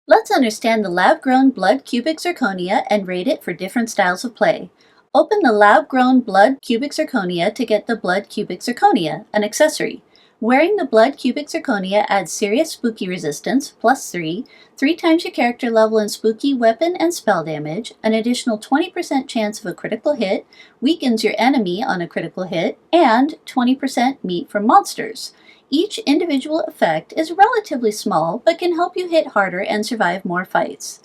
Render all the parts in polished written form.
Let's understand the lab-grown blood cubic zirconia and rate it for different styles of play. Open the lab-grown blood cubic zirconia to get the blood cubic zirconia, an accessory. Wearing the blood cubic zirconia adds serious spooky resistance, +3, 3 times your character level in spooky weapon and spell damage, an additional 20% chance of a critical hit, weakens your enemy on a critical hit, and 20% meat from monsters. Each individual effect is relatively small, but can help you hit harder and survive more fights.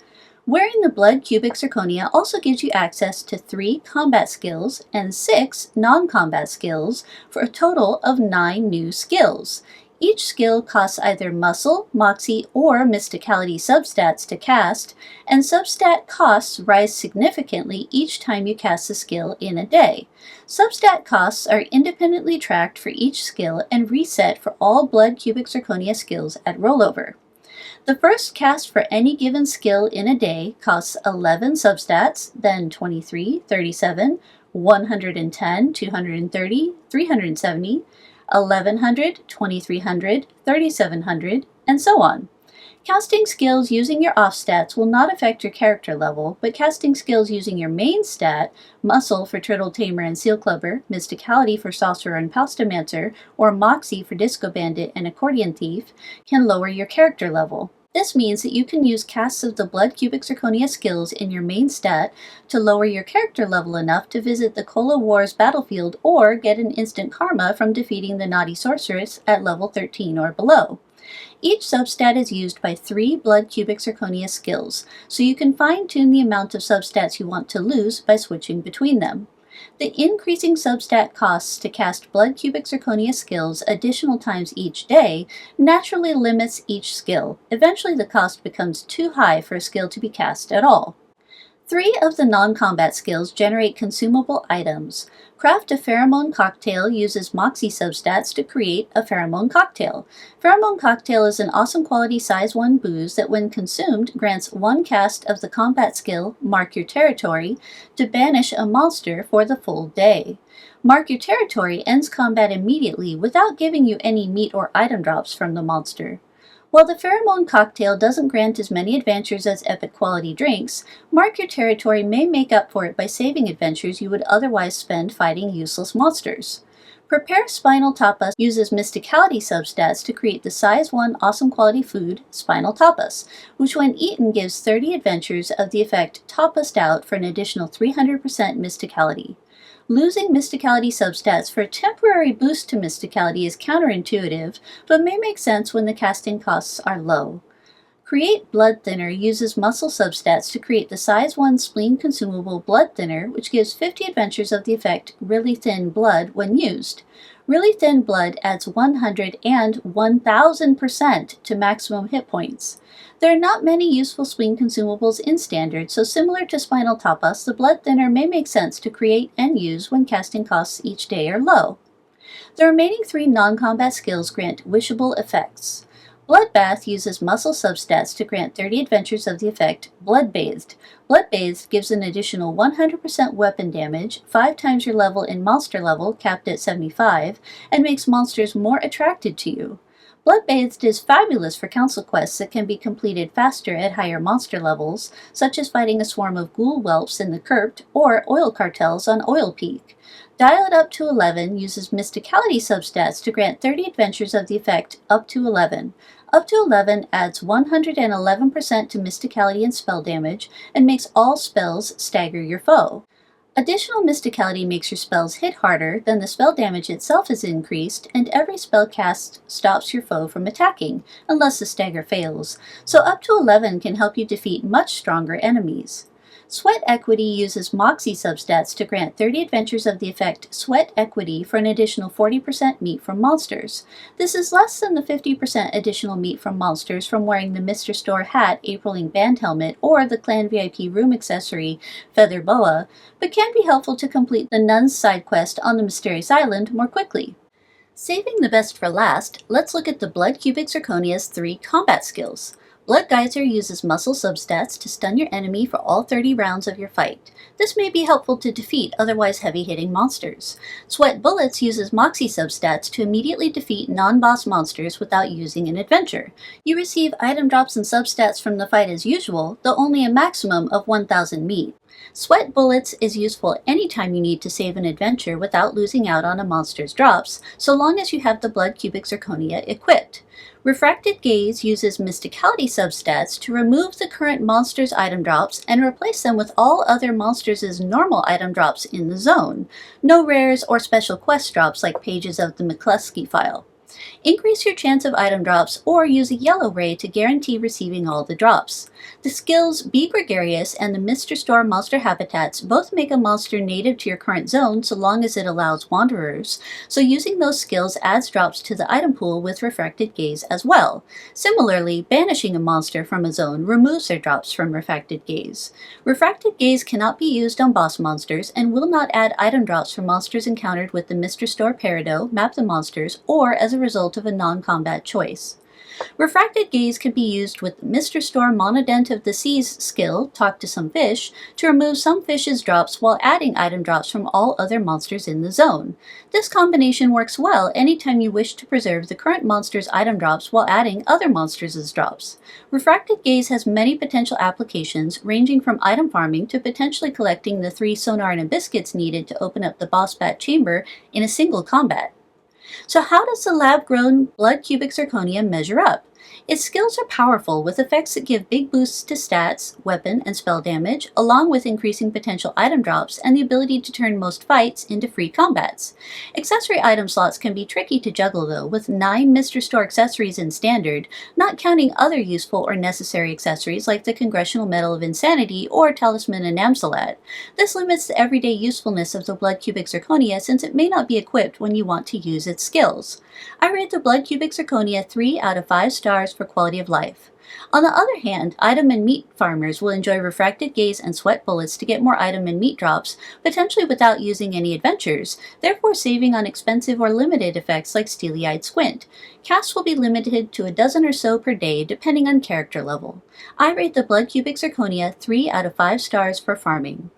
Wearing the blood cubic zirconia also gives you access to 3 combat skills and 6 non-combat skills for a total of 9 new skills. Each skill costs either muscle, moxie, or mysticality substats to cast, and substat costs rise significantly each time you cast the skill in a day. Substat costs are independently tracked for each skill and reset for all blood cubic zirconia skills at rollover. The first cast for any given skill in a day costs 11 substats, then 23, 37, 110, 230, 370, 1100, 2300, 3700, and so on. Casting skills using your off stats will not affect your character level, but casting skills using your main stat, muscle for turtle tamer and seal clubber, mysticality for sorcerer and paustomancer, or moxie for disco bandit and accordion thief, can lower your character level. This means that you can use casts of the blood cubic zirconia skills in your main stat to lower your character level enough to visit the Cola Wars battlefield or get an instant karma from defeating the naughty sorceress at level 13 or below. Each substat is used by 3 blood cubic zirconia skills, so you can fine-tune the amount of substats you want to lose by switching between them. The increasing substat costs to cast blood cubic zirconia skills additional times each day naturally limits each skill. Eventually the cost becomes too high for a skill to be cast at all. 3 of the non-combat skills generate consumable items. Craft a pheromone cocktail uses moxie substats to create a pheromone cocktail. Pheromone cocktail is an awesome quality size 1 booze that when consumed grants 1 cast of the combat skill Mark Your Territory to banish a monster for the full day. Mark Your Territory ends combat immediately without giving you any meat or item drops from the monster. While the pheromone cocktail doesn't grant as many adventures as epic quality drinks, Mark Your Territory may make up for it by saving adventures you would otherwise spend fighting useless monsters. Prepare Spinal Tapas uses mysticality substats to create the size 1 awesome quality food, Spinal Tapas, which when eaten gives 30 adventures of the effect Tapased Out for an additional 300% mysticality. Losing mysticality substats for a temporary boost to mysticality is counterintuitive, but may make sense when the casting costs are low. Create Blood Thinner uses muscle substats to create the size 1 spleen consumable Blood Thinner, which gives 50 adventures of the effect Really Thin Blood when used. Really Thin Blood adds 100 and 1000% to maximum hit points. There are not many useful spleen consumables in Standard, so similar to Spinal Tapas, the Blood Thinner may make sense to create and use when casting costs each day are low. The remaining 3 non-combat skills grant wishable effects. Bloodbath uses muscle substats to grant 30 adventures of the effect Bloodbathed. Bloodbathed gives an additional 100% weapon damage, 5 times your level in monster level, capped at 75, and makes monsters more attracted to you. Bloodbathed is fabulous for council quests that can be completed faster at higher monster levels, such as fighting a swarm of ghoul whelps in the Crypt or oil cartels on Oil Peak. Dial It Up to 11 uses mysticality substats to grant 30 adventures of the effect Up to 11. Up to 11 adds 111% to mysticality and spell damage, and makes all spells stagger your foe. Additional mysticality makes your spells hit harder, then the spell damage itself is increased, and every spell cast stops your foe from attacking, unless the stagger fails, so up to 11 can help you defeat much stronger enemies. Sweat Equity uses moxie substats to grant 30 adventures of the effect Sweat Equity for an additional 40% meat from monsters. This is less than the 50% additional meat from monsters from wearing the Mr. Store hat, Apriling band helmet, or the Clan VIP room accessory, Feather Boa, but can be helpful to complete the Nun's side quest on the Mysterious Island more quickly. Saving the best for last, let's look at the blood cubic zirconia's 3 combat skills. Blood Geyser uses muscle substats to stun your enemy for all 30 rounds of your fight. This may be helpful to defeat otherwise heavy-hitting monsters. Sweat Bullets uses Moxie substats to immediately defeat non-boss monsters without using an adventure. You receive item drops and substats from the fight as usual, though only a maximum of 1,000 meat. Sweat Bullets is useful anytime you need to save an adventure without losing out on a monster's drops, so long as you have the Blood Cubic Zirconia equipped. Refracted Gaze uses Mysticality substats to remove the current monster's item drops and replace them with all other monsters' normal item drops in the zone. No rares or special quest drops like pages of the McCluskey file. Increase your chance of item drops or use a yellow ray to guarantee receiving all the drops. The skills Be Gregarious and the Mr. Storm monster habitats both make a monster native to your current zone so long as it allows wanderers, so using those skills adds drops to the item pool with Refracted Gaze as well. Similarly, banishing a monster from a zone removes their drops from Refracted Gaze. Refracted Gaze cannot be used on boss monsters and will not add item drops for monsters encountered with the Mr. Store Peridot, Map the Monsters, or as a result of a non-combat choice. Refracted Gaze can be used with Mr. Storm Monodent of the Seas skill, Talk to Some Fish, to remove some fish's drops while adding item drops from all other monsters in the zone. This combination works well anytime you wish to preserve the current monster's item drops while adding other monsters' drops. Refracted Gaze has many potential applications, ranging from item farming to potentially collecting the 3 sonar and biscuits needed to open up the boss bat chamber in a single combat. So how does the lab-grown Blood Cubic Zirconia measure up? Its skills are powerful, with effects that give big boosts to stats, weapon, and spell damage, along with increasing potential item drops and the ability to turn most fights into free combats. Accessory item slots can be tricky to juggle though, with 9 Mr. Store accessories in Standard, not counting other useful or necessary accessories like the Congressional Medal of Insanity or Talisman and Amsalat. This limits the everyday usefulness of the Blood Cubic Zirconia since it may not be equipped when you want to use its skills. I rate the Blood Cubic Zirconia 3 out of 5 stars for quality of life. On the other hand, item and meat farmers will enjoy Refracted Gaze and Sweat Bullets to get more item and meat drops, potentially without using any adventures, therefore saving on expensive or limited effects like Steely-Eyed Squint. Casts will be limited to a dozen or so per day, depending on character level. I rate the Blood Cubic Zirconia 3 out of 5 stars for farming.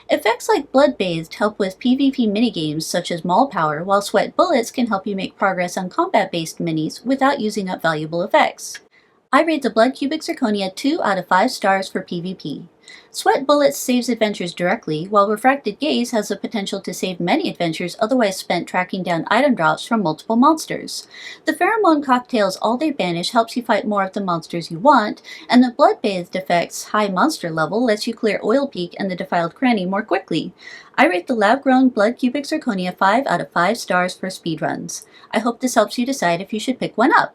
Effects like Blood Bathed help with PvP minigames such as Maul Power, while Sweat Bullets can help you make progress on combat-based minis without using up valuable effects. I rate the Blood Cubic Zirconia 2 out of 5 stars for PvP. Sweat Bullets saves adventures directly, while Refracted Gaze has the potential to save many adventures otherwise spent tracking down item drops from multiple monsters. The Pheromone Cocktail's All-Day Banish helps you fight more of the monsters you want, and the Blood Bathed effect's high monster level lets you clear Oil Peak and the Defiled Cranny more quickly. I rate the lab-grown Blood Cubic Zirconia 5 out of 5 stars for speedruns. I hope this helps you decide if you should pick one up.